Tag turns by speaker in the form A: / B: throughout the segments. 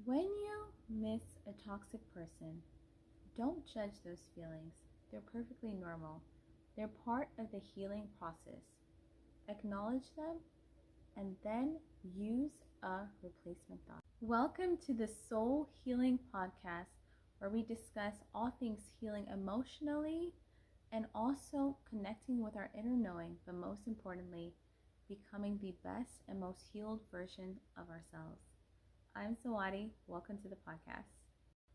A: When you miss a toxic person, don't judge those feelings. They're perfectly normal. They're part of the healing process. Acknowledge them and then use a replacement thought. Welcome to the Soul Healing Podcast, where we discuss all things healing emotionally and also connecting with our inner knowing, but most importantly, becoming the best and most healed version of ourselves. I'm Sawadi. Welcome to the podcast.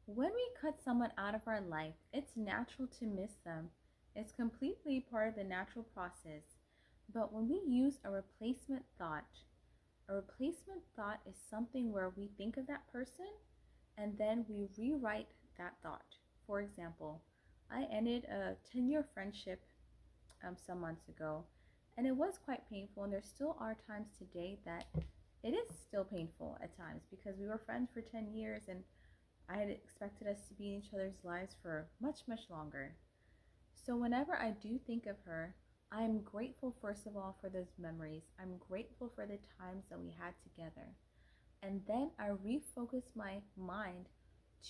A: When we cut someone out of our life, it's natural to miss them. It's completely part of the natural process. But when we use a replacement thought is something where we think of that person and then we rewrite that thought. For example, I ended a 10-year friendship some months ago, and it was quite painful, and there still are times today that it is still painful at times because we were friends for 10 years and I had expected us to be in each other's lives for much, much longer. So whenever I do think of her, I'm grateful, first of all, for those memories. I'm grateful for the times that we had together. And then I refocus my mind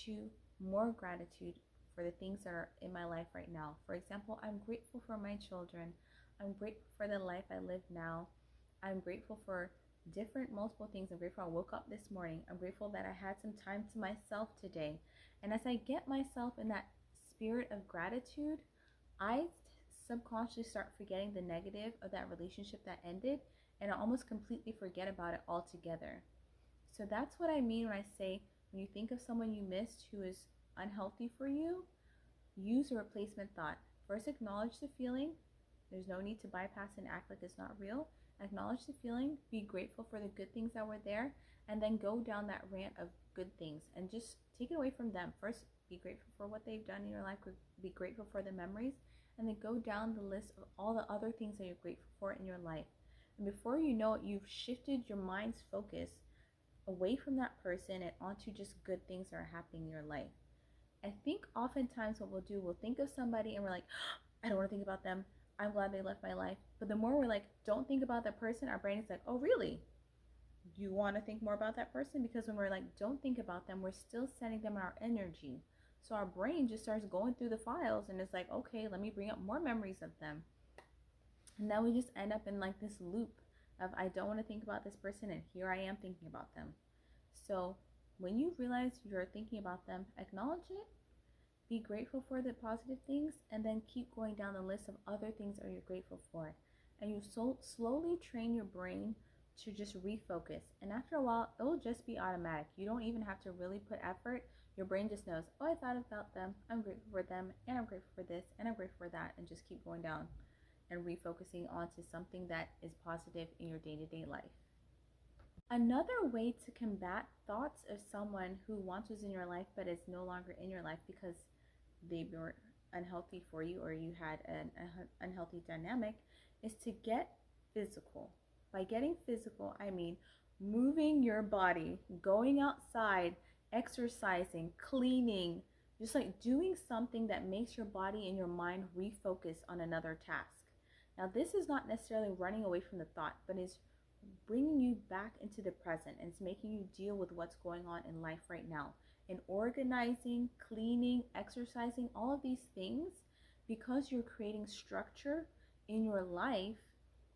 A: to more gratitude for the things that are in my life right now. For example, I'm grateful for my children. I'm grateful for the life I live now. I'm grateful for multiple things. I'm grateful I woke up this morning. I'm grateful that I had some time to myself today. And as I get myself in that spirit of gratitude, I subconsciously start forgetting the negative of that relationship that ended, and I almost completely forget about it altogether. So that's what I mean when I say, when you think of someone you missed who is unhealthy for you, use a replacement thought. First, acknowledge the feeling. There's no need to bypass and act like it's not real. Acknowledge the feeling, be grateful for the good things that were there, and then go down that rant of good things and just take it away from them. First, be grateful for what they've done in your life, be grateful for the memories, and then go down the list of all the other things that you're grateful for in your life. And before you know it, you've shifted your mind's focus away from that person and onto just good things that are happening in your life. I think oftentimes what we'll think of somebody and we're like, I don't want to think about them. I'm glad they left my life. But the more we're like, don't think about that person, our brain is like, oh, really? You want to think more about that person? Because when we're like, don't think about them, we're still sending them our energy. So our brain just starts going through the files and it's like, okay, let me bring up more memories of them. And then we just end up in like this loop of, I don't want to think about this person, and here I am thinking about them. So when you realize you're thinking about them, acknowledge it, be grateful for the positive things, and then keep going down the list of other things that you're grateful for. And you slowly train your brain to just refocus. And after a while, it will just be automatic. You don't even have to really put effort. Your brain just knows, oh, I thought about them. I'm grateful for them, and I'm grateful for this, and I'm grateful for that, and just keep going down and refocusing onto something that is positive in your day-to-day life. Another way to combat thoughts of someone who once was in your life but is no longer in your life because they were unhealthy for you or you had an unhealthy dynamic is to get physical. By getting physical, I mean moving your body, going outside, exercising, cleaning, just like doing something that makes your body and your mind refocus on another task. Now, this is not necessarily running away from the thought, but is bringing you back into the present, and it's making you deal with what's going on in life right now. And organizing, cleaning, exercising, all of these things, because you're creating structure in your life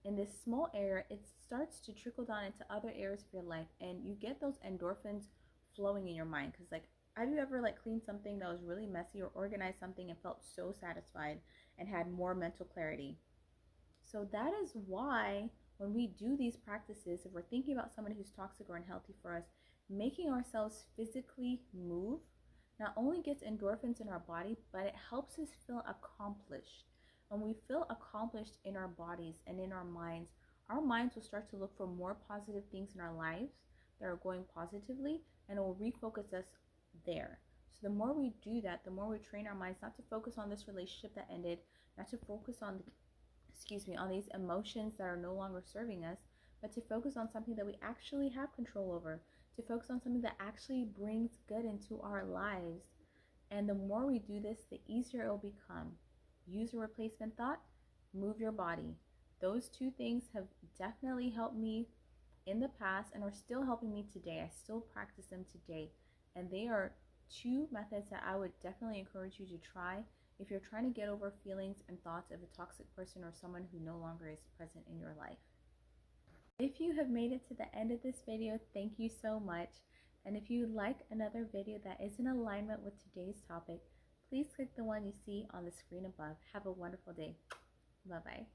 A: in this small area, it starts to trickle down into other areas of your life, and you get those endorphins flowing in your mind. Because like, have you ever like cleaned something that was really messy or organized something and felt so satisfied and had more mental clarity? So that is why when we do these practices, if we're thinking about somebody who's toxic or unhealthy for us, making ourselves physically move not only gets endorphins in our body, but it helps us feel accomplished. When we feel accomplished in our bodies and in our minds will start to look for more positive things in our lives that are going positively, and it will refocus us there. So the more we do that, the more we train our minds not to focus on this relationship that ended, not to focus on these emotions that are no longer serving us, but to focus on something that we actually have control over, to focus on something that actually brings good into our lives. And the more we do this, the easier it will become. Use a replacement thought, move your body. Those two things have definitely helped me in the past and are still helping me today. I still practice them today. And they are two methods that I would definitely encourage you to try if you're trying to get over feelings and thoughts of a toxic person or someone who no longer is present in your life. If you have made it to the end of this video, thank you so much. And if you like another video that is in alignment with today's topic, please click the one you see on the screen above. Have a wonderful day. Bye-bye.